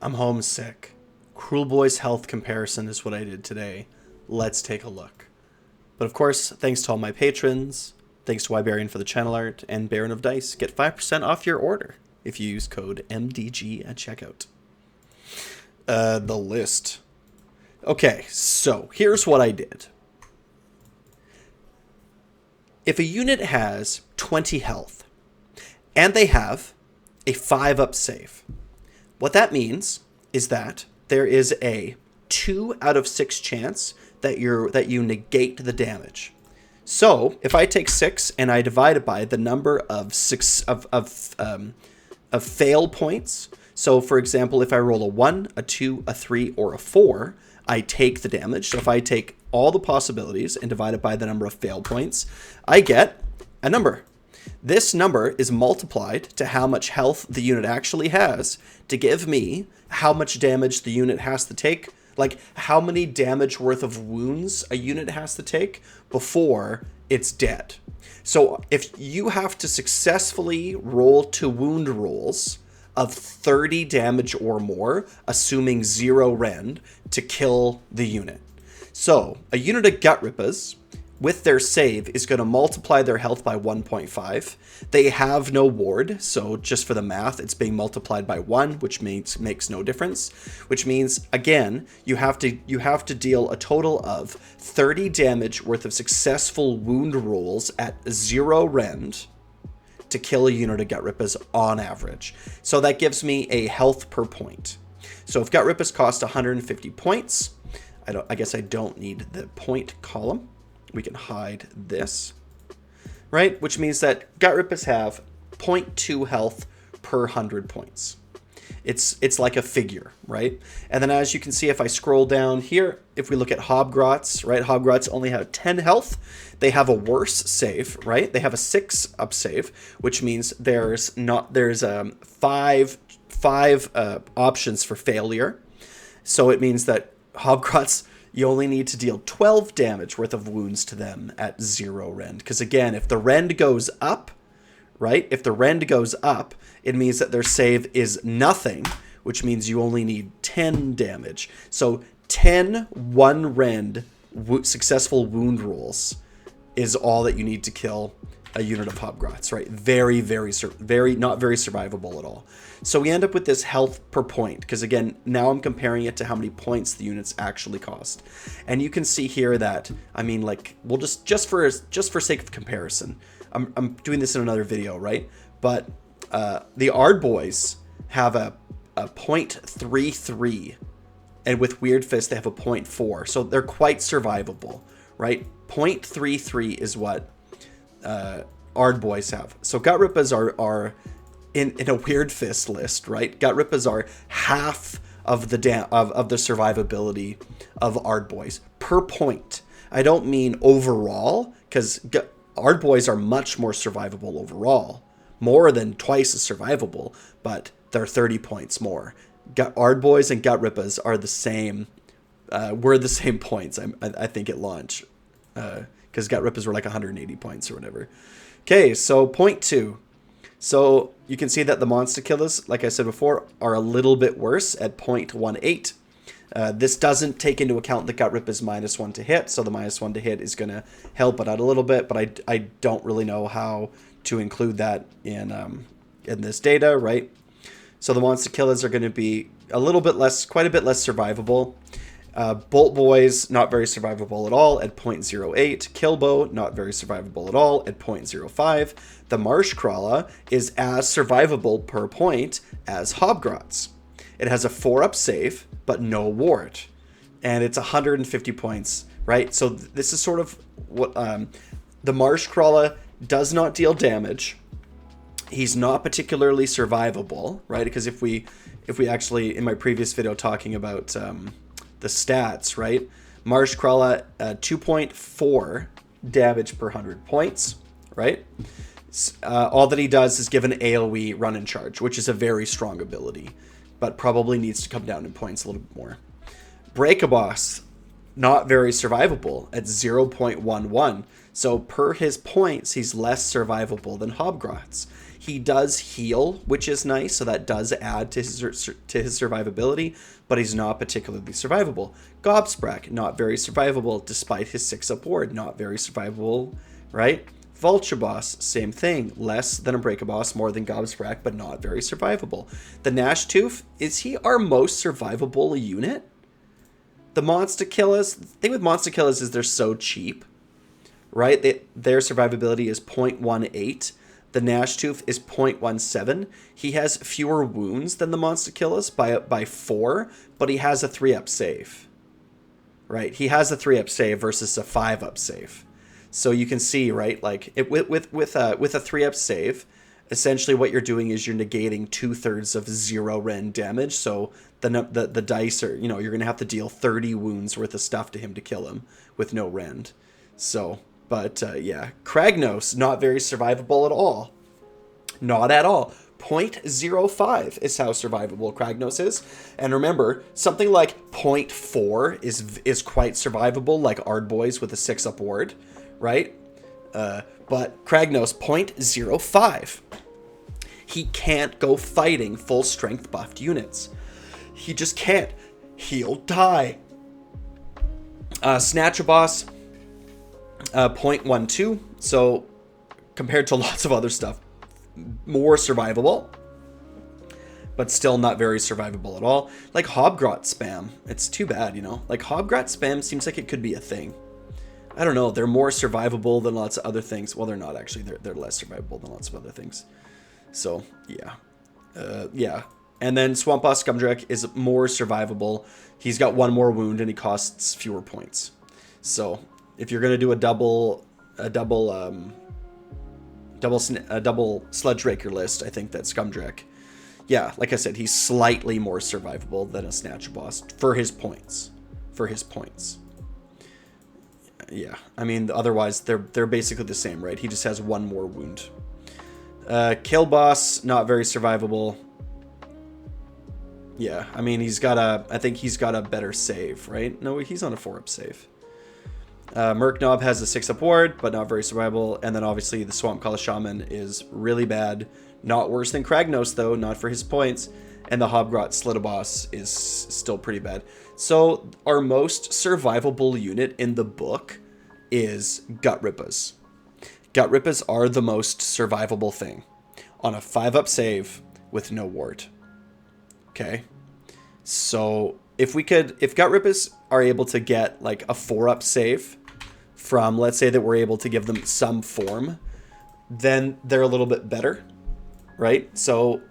I'm homesick. Kruleboyz health comparison is what I did today. Let's take a look. But of course, thanks to all my patrons, thanks to Wybarian for the channel art, and Baron of Dice, get 5% off your order if you use code MDG at checkout. The list. Okay, so here's what I did. If a unit has 20 health, and they have a 5-up save, what that means is that there is a 2 out of 6 chance that you negate the damage. So if I take 6 and I divide it by the number of fail points. So for example, if I roll a 1, a 2, a 3, or a 4, I take the damage. So if I take all the possibilities and divide it by the number of fail points, I get a number. This number is multiplied to how much health the unit actually has to give me how much damage the unit has to take, like how many damage worth of wounds a unit has to take before it's dead. So if you have to successfully roll 2 wound rolls of 30 damage or more, assuming 0 rend, to kill the unit. So a unit of Gut Rippers with their save is going to multiply their health by 1.5. They have no ward, so just for the math, it's being multiplied by 1, which makes no difference. Which means, again, you have to deal a total of 30 damage worth of successful wound rolls at 0 rend to kill a unit of Gut Rippers on average. So that gives me a health per point. So if Gut Rippers cost 150 points, I guess I don't need the point column. We can hide this, right? Which means that Gut Rippers have 0.2 health per 100 points. It's like a figure, right? And then as you can see, if I scroll down here, if we look at Hobgrots, right? Hobgrots only have 10 health. They have a worse save, right? They have a 6-up save, which means there's 5 options for failure. So it means that Hobgrots, you only need to deal 12 damage worth of wounds to them at 0 rend. Because again, if the rend goes up, right? If the rend goes up, it means that their save is nothing, which means you only need 10 damage. So 10 1 rend successful wound rolls is all that you need to kill a unit of Hobgrots, right? Very not very survivable at all. So we end up with this health per point, because again, now I'm comparing it to how many points the units actually cost. And you can see here that, I mean, like, we'll just for sake of comparison, I'm doing this in another video, right? But the Ardboys have a 0.33, and with Weird Fist they have a 0.4, so they're quite survivable, right? 0.33 is what Ardboys have. So Gut Rippers are in a Weird Fist list, right? Gut Rippers are half of the survivability of Ardboys per point. I don't mean overall, because Ardboys are much more survivable overall, more than twice as survivable, but they're 30 points more. Ardboys and Gut Rippers are the same. We're the same points, I think, at launch, because Gut Rippers were like 180 points or whatever. Okay, so point 2. So you can see that the monster killers, like I said before, are a little bit worse at 0.18. This doesn't take into account the Gut Rippers -1 to hit, so the -1 to hit is going to help it out a little bit, but I don't really know how to include that in this data, right? So the monster killers are going to be quite a bit less survivable. Bolt Boys, not very survivable at all at 0.08. Killbow, not very survivable at all at 0.05. The Marsh Crawler is as survivable per point as Hobgrots. It has a 4-up save, but no ward. And it's 150 points, right? So this is sort of what the Marsh Crawler does not deal damage. He's not particularly survivable, right? Because if we actually, in my previous video talking about the stats, right? Marsh Crawler, 2.4 damage per 100 points, right? All that he does is give an AoE run and charge, which is a very strong ability, but probably needs to come down in points a little bit more. Break-a-Boss, not very survivable at 0.11. So per his points, he's less survivable than Hobgrots. He does heal, which is nice, so that does add to his survivability, but he's not particularly survivable. Gobsprak, not very survivable, despite his 6-up ward, not very survivable, right? Vulture Boss, same thing, less than a Breaker Boss, more than Gobsprak, but not very survivable. The Gnash Tooth, is he our most survivable unit? The Monster Killers, the thing with Monster Killers is they're so cheap, right? Their survivability is 0.18. The Gnash Tooth is 0.17. He has fewer wounds than the Monster Killers by 4, but he has a 3-up save, right? He has a 3-up save versus a 5-up save. So you can see, right, like with a 3-up save, essentially what you're doing is you're negating 2/3 of 0 rend damage. So the dice are, you know, you're gonna have to deal 30 wounds worth of stuff to him to kill him with no rend. So, but yeah, Kragnos, not very survivable at all. Not at all. 0.05 is how survivable Kragnos is. And remember, something like 0.4 is quite survivable, like Ardboys with a 6-up ward, right? But Kragnos, 0.05. He can't go fighting full strength buffed units. He just can't. He'll die. Snatcher Boss, 0.12. So compared to lots of other stuff, more survivable, but still not very survivable at all. Like Hobgrot spam. It's too bad, you know? Like Hobgrot spam seems like it could be a thing. I don't know. They're more survivable than lots of other things. Well, they're not actually. They're less survivable than lots of other things. So, yeah. Yeah. And then Swamp Boss Scumdrek is more survivable. He's got 1 more wound and he costs fewer points. So, if you're going to do a double Sludge Raker list, I think that Scumdrek, yeah, like I said, he's slightly more survivable than a Snatcher Boss for his points. Yeah, I mean, otherwise they're basically the same, right? He just has 1 more wound. Kill Boss, not very survivable. Yeah, I mean, I think he's got a better save, right? No, he's on a 4-up save. Murknob has a 6-up ward, but not very survivable. And then obviously the Swamp Collar Shaman is really bad. Not worse than Kragnos, though, not for his points. And the Hobgrot Slitaboss is still pretty bad. So our most survivable unit in the book is Gut Rippas. Gut Rippas are the most survivable thing on a 5-up save with no ward. Okay, so if Gut Rippas are able to get like a 4-up save from, let's say that we're able to give them some form, then they're a little bit better, right? So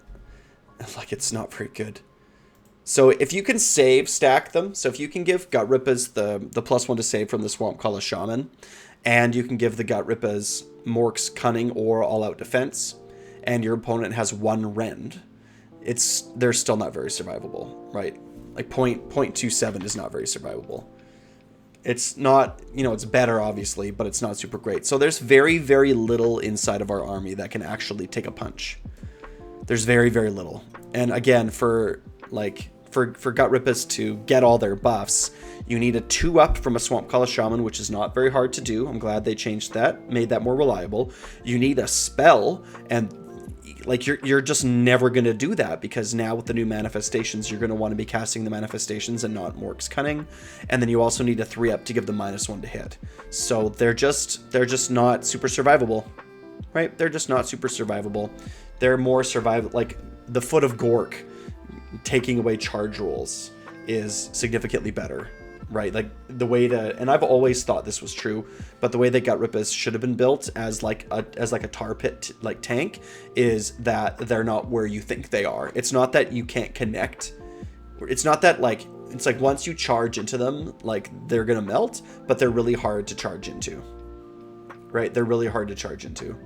like it's not very good. So if you can stack them, so if you can give Gut Rippas the +1 to save from the Swamp Collar Shaman, and you can give the Gut Rippas Mork's Cunning or All Out Defense, and your opponent has 1 rend, they're still not very survivable, right? Like 0.27 is not very survivable. It's not, you know, it's better obviously, but it's not super great. So there's very, very little inside of our army that can actually take a punch. There's very, very little. And again, for Gut Rippas to get all their buffs, you need a 2-up from a Swamp Collar Shaman, which is not very hard to do. I'm glad they changed that, made that more reliable. You need a spell, and like you're just never going to do that, because now with the new manifestations, you're going to want to be casting the manifestations and not Mork's Cunning. And then you also need a 3-up to give them -1 to hit. So they're just not super survivable, right? They're just not super survivable. They're more survivable. Like the Foot of Gork taking away charge rolls is significantly better, right? Like the way to, and I've always thought this was true, but the way that Gut Rippas should have been built as like a tar pit like tank is that they're not where you think they are. It's not that you can't connect. It's not that like, it's like once you charge into them, like they're gonna melt, but they're really hard to charge into, right? They're really hard to charge into.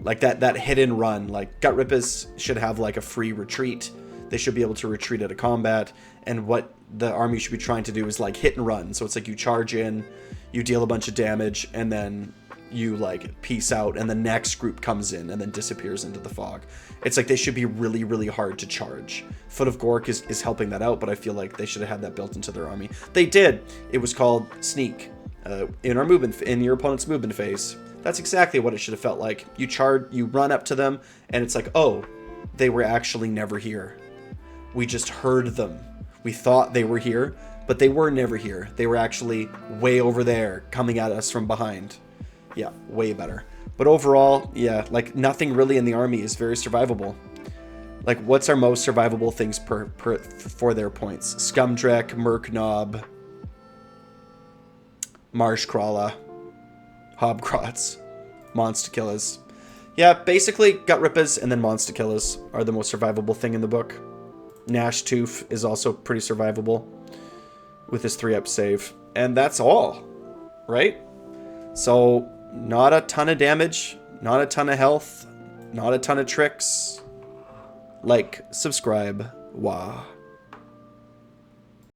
Like that hit and run, like Gut Rippas should have like a free retreat. They should be able to retreat out of combat, and what the army should be trying to do is like hit and run. So it's like you charge in, you deal a bunch of damage, and then you like peace out, and the next group comes in and then disappears into the fog. It's like they should be really, really hard to charge. Foot of Gork is helping that out, but I feel like they should have had that built into their army. They did. It was called Sneak in your opponent's movement phase. That's exactly what it should have felt like. You run up to them, and it's like, oh, they were actually never here. We just heard them. We thought they were here, but they were never here. They were actually way over there, coming at us from behind. Yeah, way better. But overall, yeah, like nothing really in the army is very survivable. Like, what's our most survivable things for their points? Scumdrek, Murknob, Marshcrawler, Hobcrots, Monstakillas. Yeah, basically Gut Rippas and then Monstakillas are the most survivable thing in the book. Gnashtooth is also pretty survivable with his 3-up save. And that's all, right? So, not a ton of damage, not a ton of health, not a ton of tricks. Like, subscribe, wah.